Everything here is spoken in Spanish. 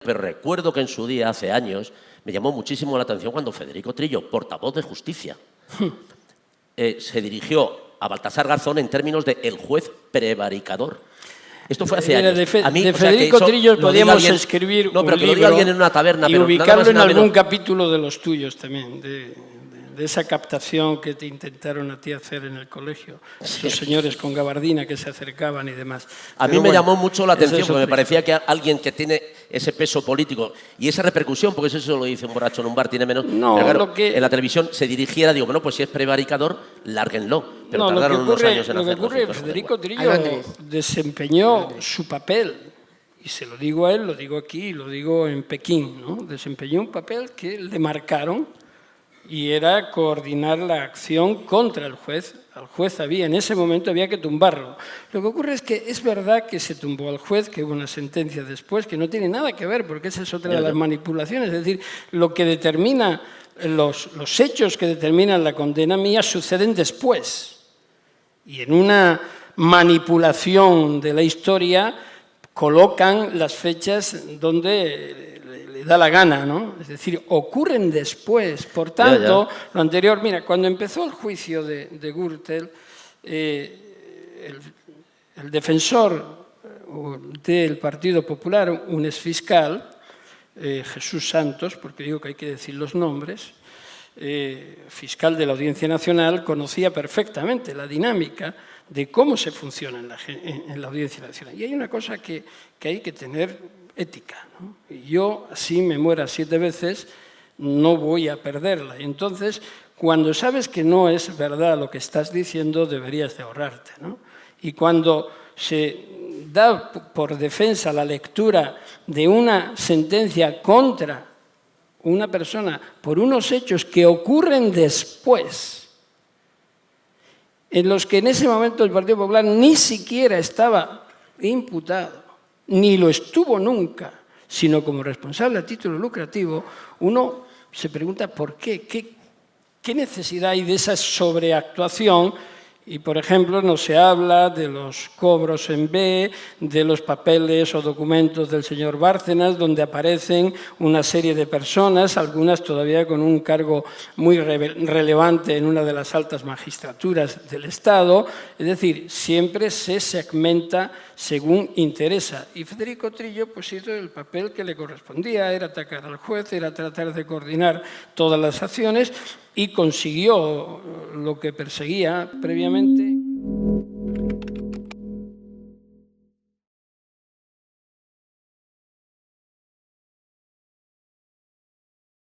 Pero recuerdo que en su día, hace años, me llamó muchísimo la atención cuando Federico Trillo, portavoz de Justicia, se dirigió a Baltasar Garzón en términos de el juez prevaricador. Esto fue hace años. A mí, de Federico Trillo podíamos escribir un libro alguien en una taberna, y pero ubicarlo en algún capítulo de los tuyos también, de esa captación que te intentaron a ti hacer en el colegio, esos señores con gabardina que se acercaban y demás. A mí me llamó mucho la atención porque me parecía que alguien que tiene ese peso político y esa repercusión, porque eso lo dice un borracho en un bar, tiene menos. No, pero claro, en la televisión se dirigiera, digo, bueno, pues si es prevaricador, lárguenlo. Pero no, tardaron unos años en lo que hacerlo. ocurre, Federico Trillo desempeñó su papel, y se lo digo a él, lo digo aquí, lo digo en Pekín, ¿no? Desempeñó un papel que le marcaron y era coordinar la acción contra el juez. Al juez en ese momento había que tumbarlo. Lo que ocurre es que es verdad que se tumbó al juez, que hubo una sentencia después, que no tiene nada que ver, porque esa es otra de las manipulaciones. Es decir, lo que determina, los hechos que determinan la condena mía suceden después. Y en una manipulación de la historia colocan las fechas donde le da la gana, ¿no? Es decir, ocurren después. Por tanto, lo anterior, mira, cuando empezó el juicio de Gürtel, el defensor del Partido Popular, un exfiscal, Jesús Santos, porque digo que hay que decir los nombres, fiscal de la Audiencia Nacional, conocía perfectamente la dinámica de cómo se funciona en la Audiencia Nacional. Y hay una cosa que hay que tener ética, ¿no? Y yo, así me muera 7 veces, no voy a perderla. Y entonces, cuando sabes que no es verdad lo que estás diciendo, deberías de ahorrarte, ¿no? Y cuando se da por defensa la lectura de una sentencia contra una persona por unos hechos que ocurren después, en los que en ese momento el Partido Popular ni siquiera estaba imputado, ni lo estuvo nunca, sino como responsable a título lucrativo, uno se pregunta por qué, qué necesidad hay de esa sobreactuación. Y, por ejemplo, no se habla de los cobros en B, de los papeles o documentos del señor Bárcenas, donde aparecen una serie de personas, algunas todavía con un cargo muy relevante en una de las altas magistraturas del Estado. Es decir, siempre se segmenta según interesa. Y Federico Trillo pues, hizo el papel que le correspondía, era atacar al juez, era tratar de coordinar todas las acciones, y consiguió lo que perseguía previamente.